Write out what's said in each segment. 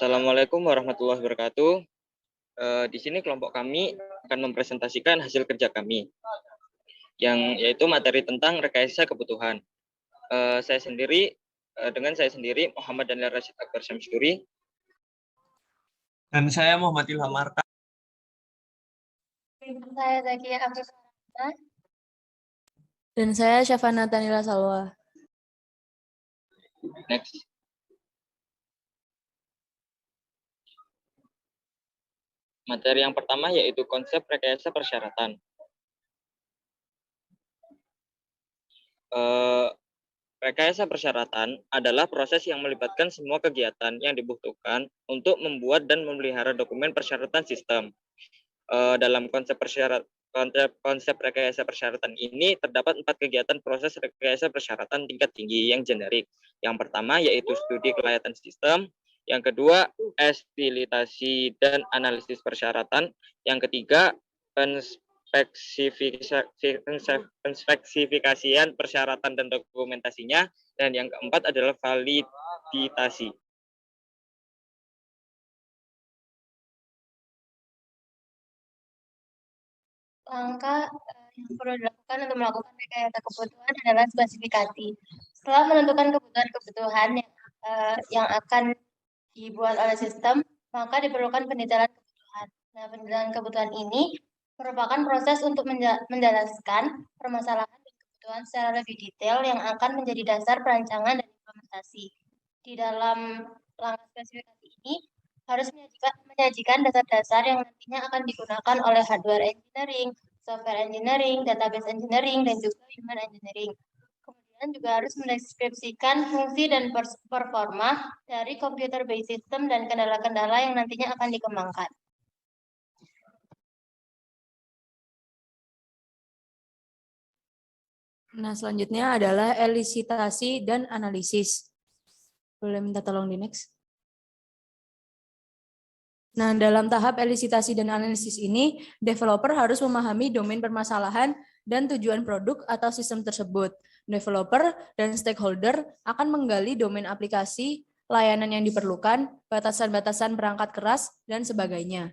Assalamualaikum warahmatullahi wabarakatuh. Di sini kelompok kami akan mempresentasikan hasil kerja kami, yang yaitu materi tentang rekayasa kebutuhan. Dengan saya sendiri, Muhammad Daniel Rashid Akbar Syamsuri. Dan saya Muhammad Ilham Arta. Saya Zakia Afif. Dan saya Syafana Tanila Salwa. Next. Materi yang pertama yaitu konsep rekayasa persyaratan. Rekayasa persyaratan adalah proses yang melibatkan semua kegiatan yang dibutuhkan untuk membuat dan memelihara dokumen persyaratan sistem. Dalam konsep rekayasa persyaratan ini terdapat 4 kegiatan proses rekayasa persyaratan tingkat tinggi yang generik. Yang pertama yaitu studi kelayakan sistem, yang kedua estilitasi dan analisis persyaratan, yang ketiga penspesifikasian persyaratan dan dokumentasinya, dan yang keempat adalah validitasi. Langkah yang perlu dilakukan untuk melakukan rekayasa kebutuhan adalah spesifikasi. Setelah menentukan kebutuhan yang akan dibuat oleh sistem, maka diperlukan pendetailan kebutuhan. Nah, pendetailan kebutuhan ini merupakan proses untuk menjelaskan permasalahan dan kebutuhan secara lebih detail yang akan menjadi dasar perancangan dan implementasi. Di dalam langkah spesifikasi ini harus menyajikan dasar-dasar yang nantinya akan digunakan oleh hardware engineering, software engineering, database engineering, dan juga human engineering. Kemudian juga harus mendeskripsikan fungsi dan performa dari computer-based system dan kendala-kendala yang nantinya akan dikembangkan. Nah, selanjutnya adalah elisitasi dan analisis. Boleh minta tolong di next. Nah, dalam tahap elisitasi dan analisis ini, developer harus memahami domain permasalahan dan tujuan produk atau sistem tersebut. Developer dan stakeholder akan menggali domain aplikasi, layanan yang diperlukan, batasan-batasan perangkat keras, dan sebagainya.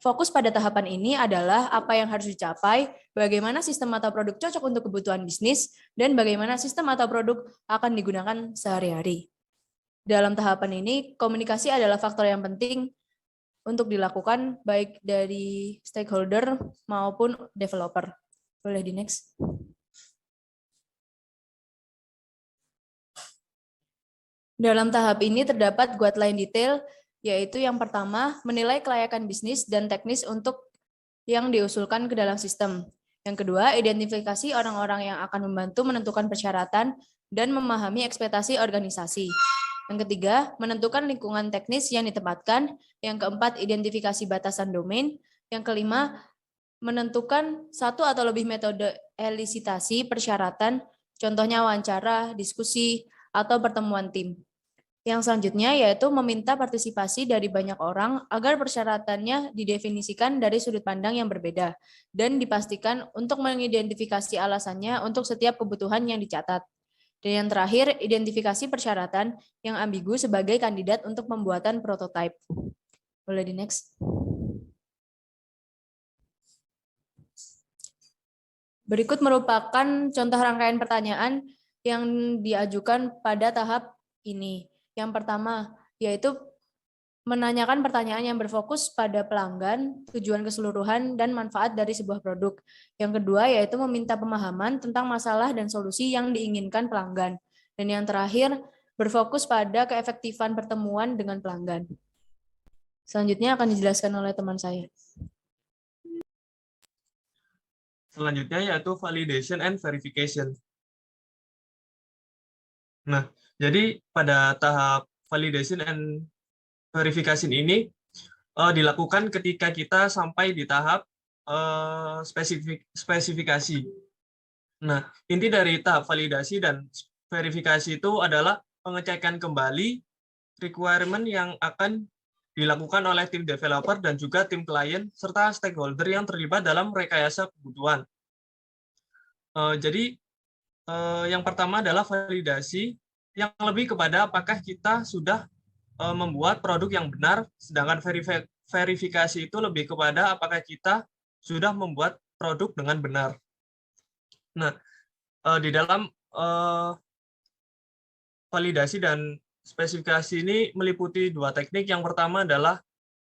Fokus pada tahapan ini adalah apa yang harus dicapai, bagaimana sistem atau produk cocok untuk kebutuhan bisnis, dan bagaimana sistem atau produk akan digunakan sehari-hari. Dalam tahapan ini, komunikasi adalah faktor yang penting untuk dilakukan baik dari stakeholder maupun developer. Boleh di next. Dalam tahap ini terdapat guideline detail, yaitu yang pertama, menilai kelayakan bisnis dan teknis untuk yang diusulkan ke dalam sistem. Yang kedua, identifikasi orang-orang yang akan membantu menentukan persyaratan dan memahami ekspektasi organisasi. Yang ketiga, menentukan lingkungan teknis yang ditempatkan. Yang keempat, identifikasi batasan domain. Yang kelima, menentukan satu atau lebih metode elisitasi persyaratan, contohnya wawancara, diskusi, atau pertemuan tim. Yang selanjutnya yaitu meminta partisipasi dari banyak orang agar persyaratannya didefinisikan dari sudut pandang yang berbeda dan dipastikan untuk mengidentifikasi alasannya untuk setiap kebutuhan yang dicatat. Dan yang terakhir, identifikasi persyaratan yang ambigu sebagai kandidat untuk pembuatan prototipe. Boleh di next. Berikut merupakan contoh rangkaian pertanyaan yang diajukan pada tahap ini. Yang pertama, yaitu menanyakan pertanyaan yang berfokus pada pelanggan, tujuan keseluruhan, dan manfaat dari sebuah produk. Yang kedua, yaitu meminta pemahaman tentang masalah dan solusi yang diinginkan pelanggan. Dan yang terakhir, berfokus pada keefektifan pertemuan dengan pelanggan. Selanjutnya akan dijelaskan oleh teman saya. Selanjutnya yaitu validation and verification. Nah, jadi pada tahap validation and verification ini dilakukan ketika kita sampai di tahap spesifikasi. Nah, inti dari tahap validasi dan verifikasi itu adalah pengecekan kembali requirement yang akan dilakukan oleh tim developer dan juga tim klien serta stakeholder yang terlibat dalam rekayasa kebutuhan. Jadi yang pertama adalah validasi yang lebih kepada apakah kita sudah membuat produk yang benar, sedangkan verifikasi itu lebih kepada apakah kita sudah membuat produk dengan benar. Nah, di dalam validasi dan spesifikasi ini meliputi dua teknik. Yang pertama adalah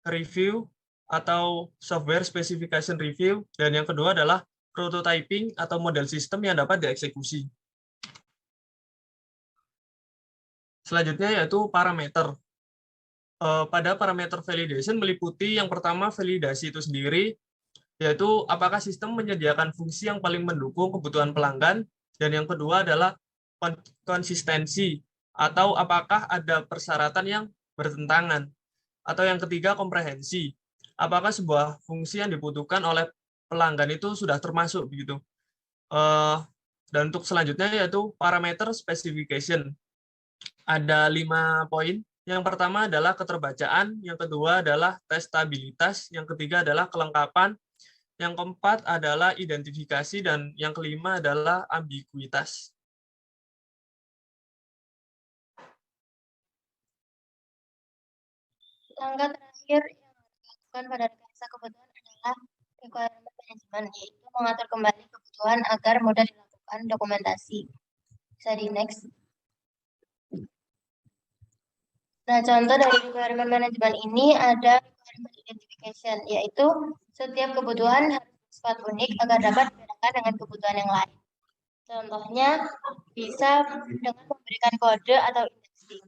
review atau software specification review, dan yang kedua adalah prototyping atau model sistem yang dapat dieksekusi. Selanjutnya yaitu parameter. Pada parameter validation meliputi yang pertama validasi itu sendiri, yaitu apakah sistem menyediakan fungsi yang paling mendukung kebutuhan pelanggan, dan yang kedua adalah konsistensi atau apakah ada persyaratan yang bertentangan, atau yang ketiga komprehensi, apakah sebuah fungsi yang dibutuhkan oleh pelanggan itu sudah termasuk begitu. Dan untuk selanjutnya yaitu parameter specification. Ada 5 poin. Yang pertama adalah keterbacaan, yang kedua adalah testabilitas, yang ketiga adalah kelengkapan, yang keempat adalah identifikasi, dan yang kelima adalah ambiguitas. Langkah terakhir yang dilakukan pada rekayasa kebutuhan adalah requirement management, yaitu mengatur kembali kebutuhan agar mudah dilakukan dokumentasi. Bisa di next. Nah, contoh dari requirement management ini ada requirement identification, yaitu setiap kebutuhan harus bersifat unik agar dapat dibedakan dengan kebutuhan yang lain. Contohnya bisa dengan memberikan kode atau indexing.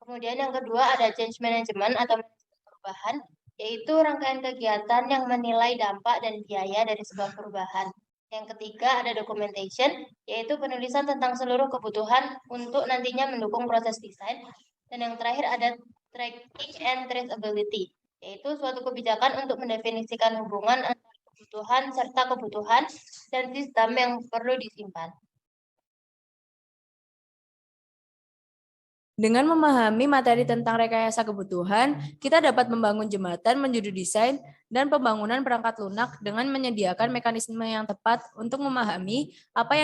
Kemudian yang kedua ada change management atau manajemen perubahan, yaitu rangkaian kegiatan yang menilai dampak dan biaya dari sebuah perubahan. Yang ketiga ada documentation, yaitu penulisan tentang seluruh kebutuhan untuk nantinya mendukung proses desain. Dan yang terakhir ada tracking and traceability, yaitu suatu kebijakan untuk mendefinisikan hubungan antara kebutuhan serta kebutuhan dan sistem yang perlu disimpan. Dengan memahami materi tentang rekayasa kebutuhan, kita dapat membangun jembatan menuju desain dan pembangunan perangkat lunak dengan menyediakan mekanisme yang tepat untuk memahami apa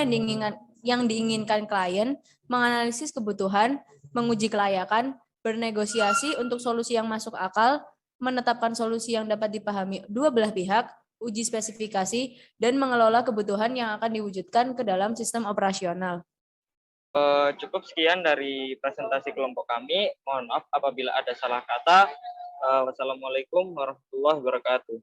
yang diinginkan klien, menganalisis kebutuhan, menguji kelayakan, bernegosiasi untuk solusi yang masuk akal, menetapkan solusi yang dapat dipahami dua belah pihak, uji spesifikasi, dan mengelola kebutuhan yang akan diwujudkan ke dalam sistem operasional. Cukup sekian dari presentasi kelompok kami. Mohon maaf apabila ada salah kata. Wassalamualaikum warahmatullahi wabarakatuh.